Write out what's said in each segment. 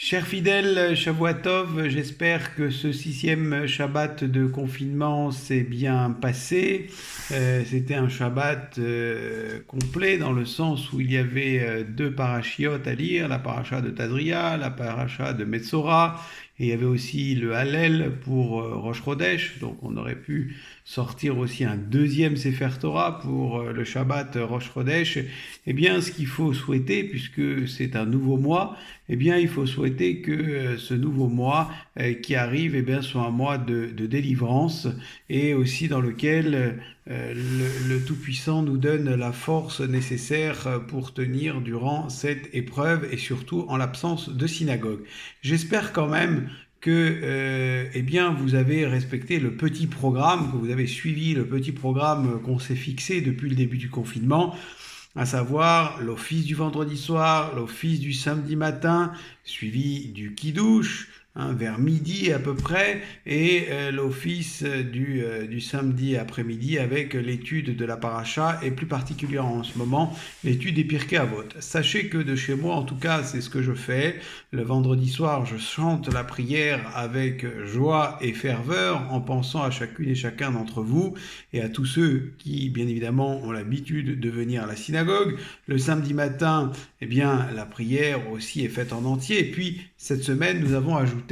Chers fidèles, Shavuot, j'espère que ce sixième Shabbat de confinement s'est bien passé. C'était un Shabbat complet dans le sens où il y avait deux parachiotes à lire, la paracha de Tazria, la paracha de Metzora, et il y avait aussi le Hallel pour Rosh Chodesh, donc on aurait pu sortir aussi un deuxième Sefer Torah pour le Shabbat Rosh Chodesh. Eh bien, ce qu'il faut souhaiter, puisque c'est un nouveau mois, eh bien, il faut souhaiter que ce nouveau mois qui arrive eh bien, soit un mois de délivrance et aussi dans lequel le Tout-Puissant nous donne la force nécessaire pour tenir durant cette épreuve et surtout en l'absence de synagogue. J'espère quand même que eh bien, vous avez respecté le petit programme, que vous avez suivi le petit programme qu'on s'est fixé depuis le début du confinement, à savoir l'office du vendredi soir, l'office du samedi matin, suivi du kidouche, vers midi à peu près, et l'office du samedi après-midi avec l'étude de la paracha, et plus particulièrement en ce moment, l'étude des Pirkei Avot. Sachez que de chez moi, en tout cas, c'est ce que je fais. Le vendredi soir, je chante la prière avec joie et ferveur, en pensant à chacune et chacun d'entre vous, et à tous ceux qui, bien évidemment, ont l'habitude de venir à la synagogue. Le samedi matin, eh bien, la prière aussi est faite en entier. Et puis, cette semaine, nous avons ajouté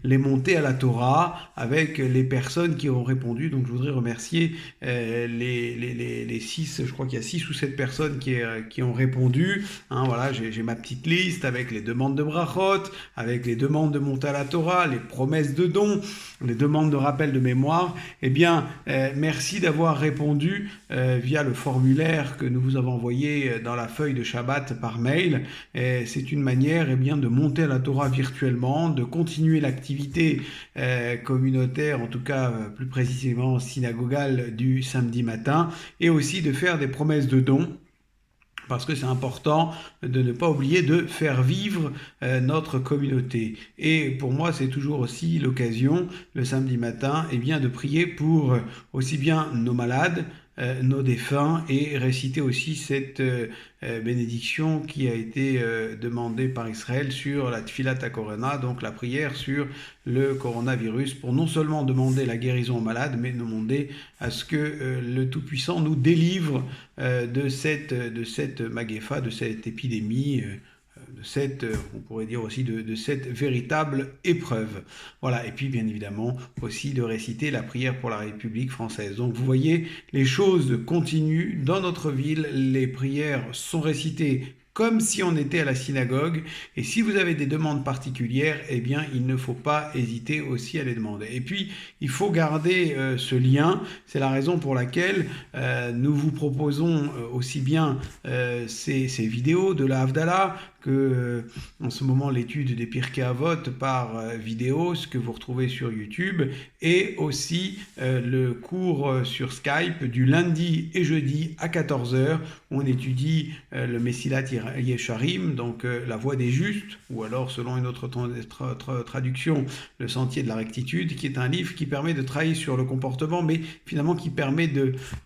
les montées à la Torah avec les personnes qui ont répondu. Donc, je voudrais remercier les six, je crois qu'il y a 6 ou 7 personnes qui ont répondu. Voilà, j'ai ma petite liste avec les demandes de brachot, avec les demandes de montée à la Torah, les promesses de dons, les demandes de rappel de mémoire. Eh bien, merci d'avoir répondu via le formulaire que nous vous avons envoyé dans la feuille de Shabbat par mail. C'est une manière eh bien, de monter à la Torah virtuellement, de continuer l'activité communautaire, en tout cas plus précisément synagogale du samedi matin, et aussi de faire des promesses de dons parce que c'est important de ne pas oublier de faire vivre notre communauté. Et pour moi, c'est toujours aussi l'occasion, le samedi matin, eh bien, de prier pour aussi bien nos malades, nos défunts, et réciter aussi cette bénédiction qui a été demandée par Israël sur la Tfilat HaKorana, donc la prière sur le coronavirus, pour non seulement demander la guérison aux malades, mais demander à ce que le Tout-Puissant nous délivre de cette magéfa, de cette épidémie, on pourrait dire aussi de cette véritable épreuve. Voilà, et puis bien évidemment aussi de réciter la prière pour la République française. Donc vous voyez, les choses continuent dans notre ville, les prières sont récitées comme si on était à la synagogue, et si vous avez des demandes particulières, eh bien il ne faut pas hésiter aussi à les demander. Et puis il faut garder ce lien, c'est la raison pour laquelle nous vous proposons aussi bien ces vidéos de la Havdalah, que en ce moment l'étude des Pirkei Avot par vidéo, ce que vous retrouvez sur YouTube, et aussi le cours sur Skype du lundi et jeudi à 14h, où on étudie le Messilat Yesharim, donc la voie des justes, ou alors selon une autre traduction, le sentier de la rectitude, qui est un livre qui permet de travailler sur le comportement, mais finalement qui permet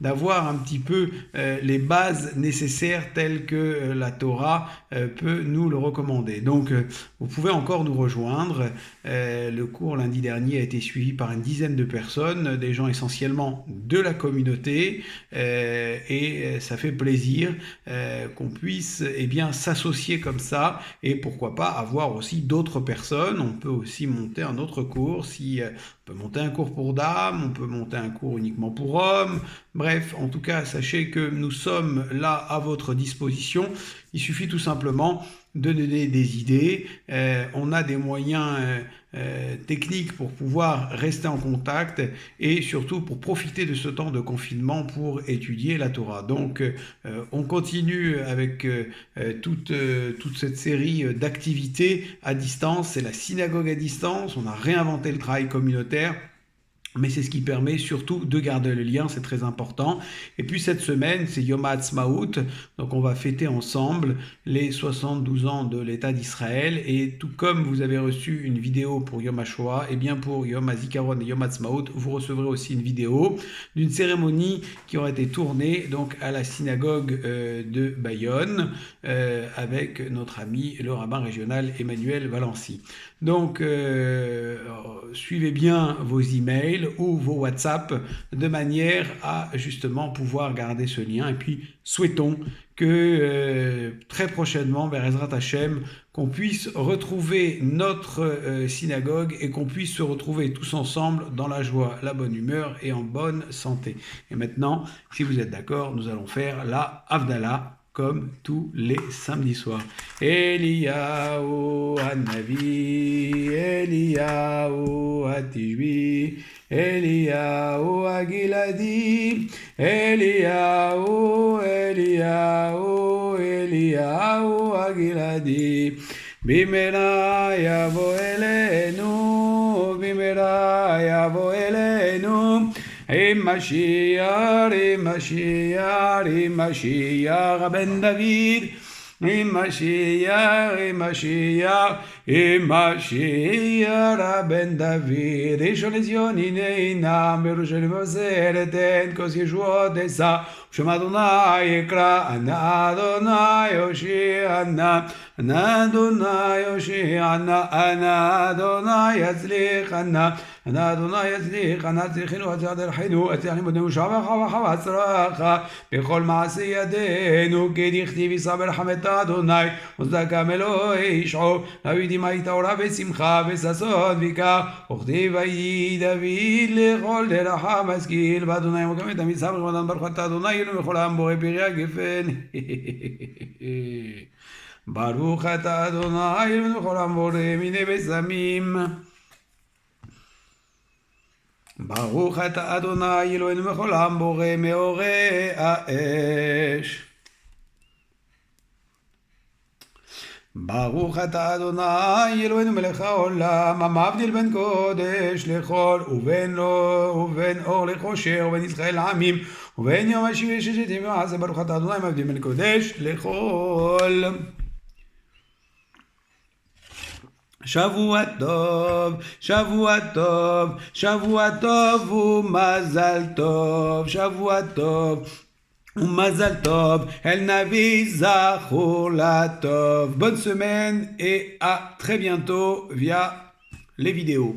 d'avoir un petit peu les bases nécessaires telles que la Torah peut nous le recommander. Donc vous pouvez encore nous rejoindre. Le cours lundi dernier a été suivi par une dizaine de personnes, des gens essentiellement de la communauté, et ça fait plaisir qu'on puisse eh bien, s'associer comme ça, et pourquoi pas avoir aussi d'autres personnes. On peut aussi monter un autre cours, on peut monter un cours pour dames, on peut monter un cours uniquement pour hommes. Bref, en tout cas, sachez que nous sommes là à votre disposition. Il suffit tout simplement de donner des idées. On a des moyens techniques pour pouvoir rester en contact, et surtout pour profiter de ce temps de confinement pour étudier la Torah. Donc on continue avec toute cette série d'activités à distance. C'est la synagogue à distance. On a réinventé le travail communautaire. Mais c'est ce qui permet surtout de garder le lien, c'est très important. Et puis cette semaine, c'est Yom HaAtzmaut, donc on va fêter ensemble les 72 ans de l'État d'Israël. Et tout comme vous avez reçu une vidéo pour Yom HaShoah, et bien pour Yom HaZikaron et Yom HaAtzmaut, vous recevrez aussi une vidéo d'une cérémonie qui aura été tournée donc à la synagogue de Bayonne avec notre ami le rabbin régional Emmanuel Valency. Donc suivez bien vos emails ou vos WhatsApp de manière à justement pouvoir garder ce lien. Et puis souhaitons que très prochainement, Be'ezrat Hashem, qu'on puisse retrouver notre synagogue et qu'on puisse se retrouver tous ensemble dans la joie, la bonne humeur et en bonne santé. Et maintenant, si vous êtes d'accord, nous allons faire la Havdalah comme tous les samedis soirs. Eliyahu Hanavi, Eliyahu Hatishbi, Eliyahu Hagiladi, Eliyahu, Eliyahu, Eliyahu Hagiladi. Bimera yavo elenu, Bimera yavo elenu. Mashiach, Mashiach, Mashiach ben David. Mashiach, Mashiach, Mashiach ben David. Rishon LeZion hineinam Yerushalayim v'zereten kos Yeshuot esa. Shem Adonai yikra, Ana Adonai Yoshi'ana, Ana Adonai Yoshi'ana, Ana Adonai yatzlichana, Ana Adonai yatzlichana, tzlichinu atzlichenu, atzlichenu shavach v'chava tzracha, b'chol ma'aseh yadenu, kedichtiv yisabel hamet Adonai, uzdakam Eloi yish'o, lavidim hayta ora v'simcha v'sason v'ikach, uchtiv hayi David lechol derach maskil, v'Adonai mokamet amitzam v'chodan baruch Adonai Baruch ata Adonai v'chol ha'borei minei besamim. Baruch ata Adonai Eloheinu v'chol ha'borei meorei ha'esh. Baruch ata Adonai Eloheinu melech ha'olam, המבדיל בין קודש לחול, ובין אור לחושך, ובין ישראל לעמים, ובין יום השביעי ששת ימים מעשה. ברוך אתה אדוני מבדיל בין קודש לחול. שבוע טוב, שבוע טוב, שבוע טוב ומזל טוב, שבוע טוב. Mazal Tov, El Navi Zachor Latov. Bonne semaine et à très bientôt via les vidéos.